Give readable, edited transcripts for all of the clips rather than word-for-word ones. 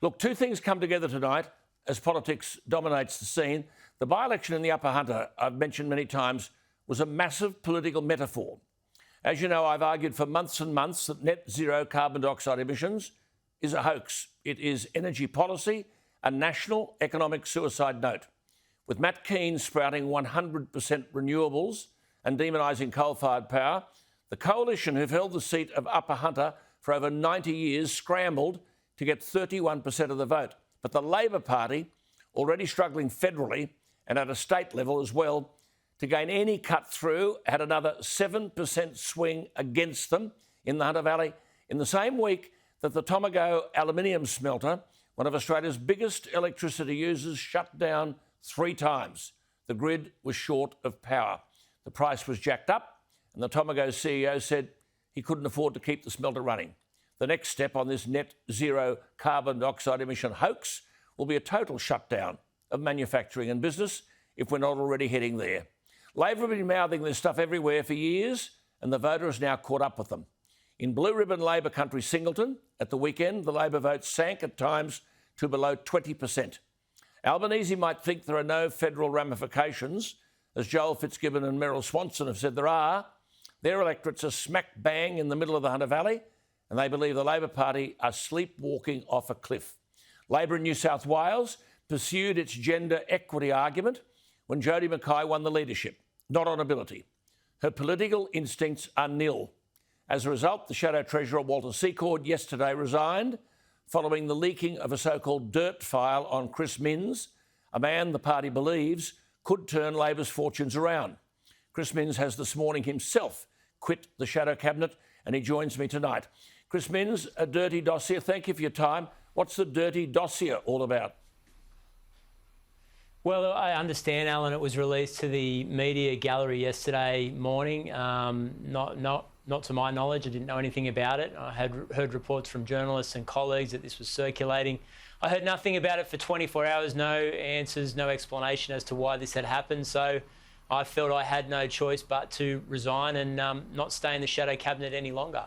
Look, two things come together tonight as politics dominates the scene. The by-election in the Upper Hunter, I've mentioned many times, was a massive political metaphor. As you know, I've argued for months and months that net zero carbon dioxide emissions is a hoax. It is energy policy, a national economic suicide note. With Matt Keane sprouting 100% renewables and demonising coal-fired power, the coalition who've held the seat of Upper Hunter for over 90 years scrambled to get 31% of the vote. But the Labor Party, already struggling federally and at a state level as well, to gain any cut through, had another 7% swing against them in the Hunter Valley in the same week that the Tomago aluminium smelter, one of Australia's biggest electricity users, shut down 3 times. The grid was short of power. The price was jacked up, and the Tomago CEO said he couldn't afford to keep the smelter running. The next step on this net zero carbon dioxide emission hoax will be a total shutdown of manufacturing and business if we're not already heading there. Labor have been mouthing this stuff everywhere for years, and the voter has now caught up with them. In blue ribbon Labor country Singleton, at the weekend, the Labor vote sank at times to below 20%. Albanese might think there are no federal ramifications, as Joel Fitzgibbon and Meryl Swanson have said there are. Their electorates are smack bang in the middle of the Hunter Valley, and they believe the Labor Party are sleepwalking off a cliff. Labor in New South Wales pursued its gender equity argument when Jodi McKay won the leadership, not on ability. Her political instincts are nil. As a result, the Shadow Treasurer Walter Secord yesterday resigned following the leaking of a so-called dirt file on Chris Minns, a man the party believes could turn Labor's fortunes around. Chris Minns has this morning himself quit the Shadow Cabinet, and he joins me tonight. Chris Minns, a dirty dossier. Thank you for your time. What's the dirty dossier all about? Well, I understand, Alan, it was released to the media gallery yesterday morning. Not to my knowledge. I didn't know anything about it. I had heard reports from journalists and colleagues that this was circulating. I heard nothing about it for 24 hours, no answers, no explanation as to why this had happened. So I felt I had no choice but to resign and not stay in the Shadow Cabinet any longer.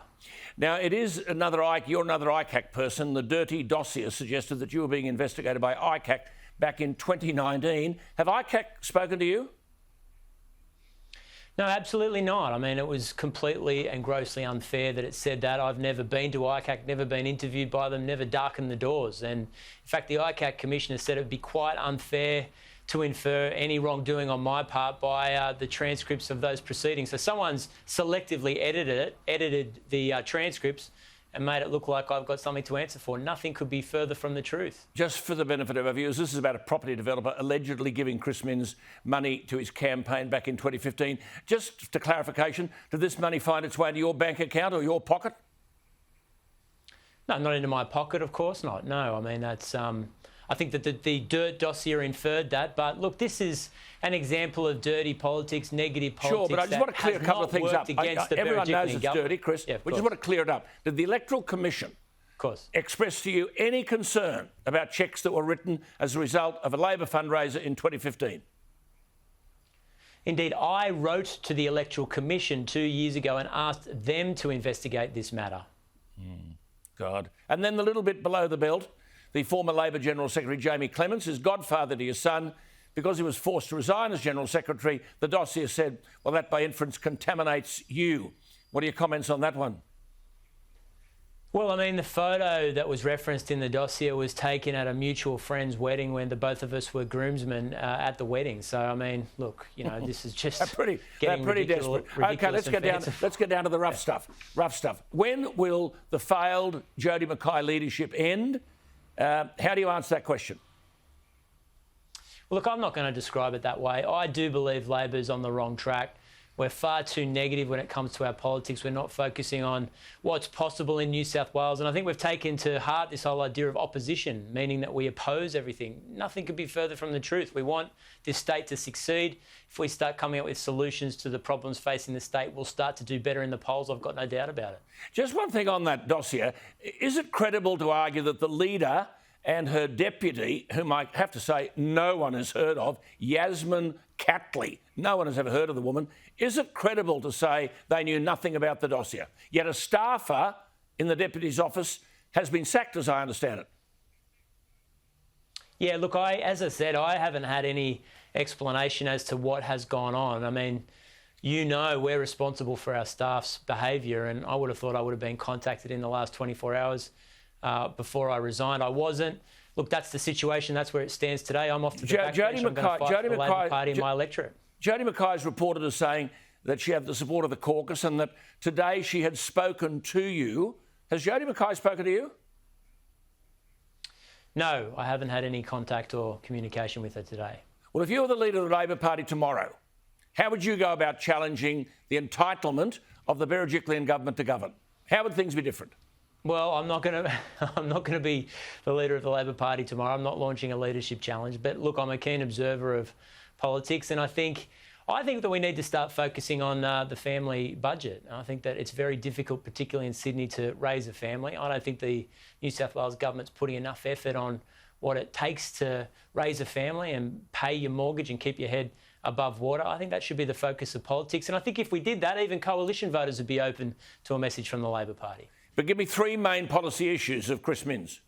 Now, it is another you're another ICAC person. The dirty dossier suggested that you were being investigated by ICAC back in 2019. Have ICAC spoken to you? No, absolutely not. I mean, it was completely and grossly unfair that it said that. I've never been to ICAC, never been interviewed by them, never darkened the doors. And in fact, the ICAC Commissioner said it would be quite unfair to infer any wrongdoing on my part by the transcripts of those proceedings. So someone's selectively edited the transcripts and made it look like I've got something to answer for. Nothing could be further from the truth. Just for the benefit of our viewers, this is about a property developer allegedly giving Chris Minns money to his campaign back in 2015. Just to clarification, did this money find its way into your bank account or your pocket? No, not into my pocket, of course not. No, I mean, that's... I think that the dirt dossier inferred that. But look, this is an example of dirty politics, negative politics. Sure, but I just want to clear a couple of things up. Everyone knows it's dirty, Chris. Yeah, we just want to clear it up. Did the Electoral Commission express to you any concern about cheques that were written as a result of a Labor fundraiser in 2015? Indeed, I wrote to the Electoral Commission 2 years ago and asked them to investigate this matter. God. And then the little bit below the belt, the former Labor General Secretary Jamie Clements is godfather to your son. Because he was forced to resign as General Secretary, the dossier said, well, that by inference contaminates you. What are your comments on that one? Well, I mean, the photo that was referenced in the dossier was taken at a mutual friend's wedding when the both of us were groomsmen at the wedding. So, I mean, look, you know, this is just pretty desperate. Okay, let's get down to the rough stuff. Rough stuff. When will the failed Jodi McKay leadership end? How do you answer that question? Well, look, I'm not going to describe it that way. I do believe Labor's on the wrong track. We're far too negative when it comes to our politics. We're not focusing on what's possible in New South Wales. And I think we've taken to heart this whole idea of opposition, meaning that we oppose everything. Nothing could be further from the truth. We want this state to succeed. If we start coming up with solutions to the problems facing the state, we'll start to do better in the polls. I've got no doubt about it. Just one thing on that dossier. Is it credible to argue that the leader and her deputy, whom I have to say no one has heard of, Yasmin Catley, no one has ever heard of the woman, is it credible to say they knew nothing about the dossier? Yet a staffer in the deputy's office has been sacked, as I understand it. Yeah, look, as I said, I haven't had any explanation as to what has gone on. I mean, we're responsible for our staff's behaviour, and I would have thought I would have been contacted in the last 24 hours before I resigned. I wasn't. Look, that's the situation. That's where it stands today. I'm off to the back bench. I'm going to fight for the Labor Party in my electorate. Jodi McKay is reported as saying that she had the support of the caucus and that today she had spoken to you. Has Jodi McKay spoken to you? No, I haven't had any contact or communication with her today. Well, if you were the leader of the Labor Party tomorrow, how would you go about challenging the entitlement of the Berejiklian government to govern? How would things be different? Well, I'm not going to be the leader of the Labor Party tomorrow. I'm not launching a leadership challenge. But look, I'm a keen observer of politics, and I think that we need to start focusing on the family budget. I think that it's very difficult, particularly in Sydney, to raise a family. I don't think the New South Wales government's putting enough effort on what it takes to raise a family and pay your mortgage and keep your head above water. I think that should be the focus of politics. And I think if we did that, even coalition voters would be open to a message from the Labor Party. But give me three main policy issues of Chris Minns.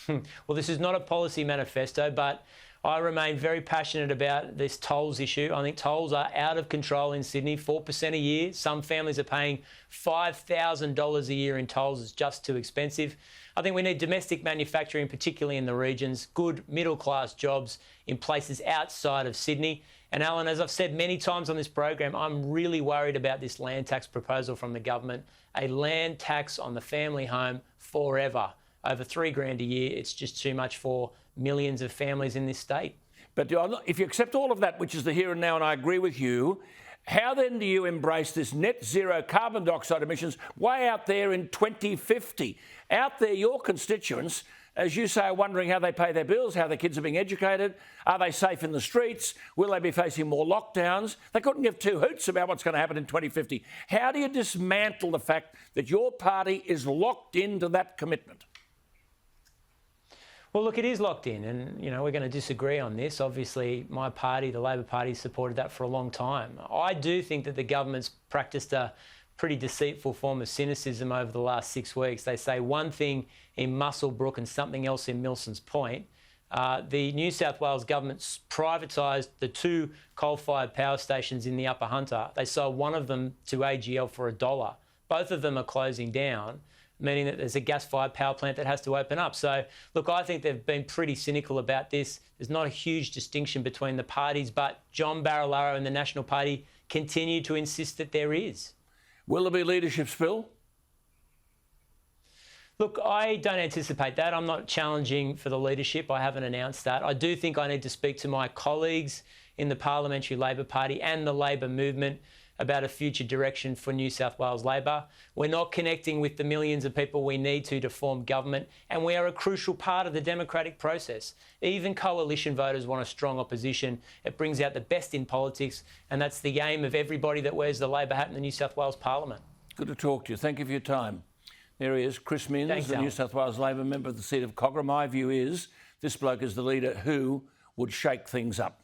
Well, this is not a policy manifesto, but I remain very passionate about this tolls issue. I think tolls are out of control in Sydney, 4% a year. Some families are paying $5,000 a year in tolls. It's just too expensive. I think we need domestic manufacturing, particularly in the regions, good middle-class jobs in places outside of Sydney. And Alan, as I've said many times on this program, I'm really worried about this land tax proposal from the government, a land tax on the family home forever. Over $3,000 a year, it's just too much for millions of families in this state. But if you accept all of that, which is the here and now, and I agree with you, how then do you embrace this net zero carbon dioxide emissions way out there in 2050? Out there, your constituents, as you say, are wondering how they pay their bills, how their kids are being educated, are they safe in the streets, will they be facing more lockdowns? They couldn't give two hoots about what's going to happen in 2050. How do you dismantle the fact that your party is locked into that commitment? Well, look, it is locked in, and, we're going to disagree on this. Obviously, my party, the Labor Party, supported that for a long time. I do think that the government's practiced a pretty deceitful form of cynicism over the last 6 weeks. They say one thing in Muswellbrook and something else in Milson's Point. The New South Wales government's privatised the 2 coal-fired power stations in the Upper Hunter. They sold one of them to AGL for $1. Both of them are closing down, meaning that there's a gas-fired power plant that has to open up. So, look, I think they've been pretty cynical about this. There's not a huge distinction between the parties, but John Barilaro and the National Party continue to insist that there is. Will there be leadership spill? Look, I don't anticipate that. I'm not challenging for the leadership. I haven't announced that. I do think I need to speak to my colleagues in the Parliamentary Labor Party and the Labor movement about a future direction for New South Wales Labor. We're not connecting with the millions of people we need to form government, and we are a crucial part of the democratic process. Even coalition voters want a strong opposition. It brings out the best in politics, and that's the aim of everybody that wears the Labor hat in the New South Wales Parliament. Good to talk to you. Thank you for your time. There he is, Chris Minns, the New South Wales Labor member of the seat of Cogra. My view is this bloke is the leader who would shake things up.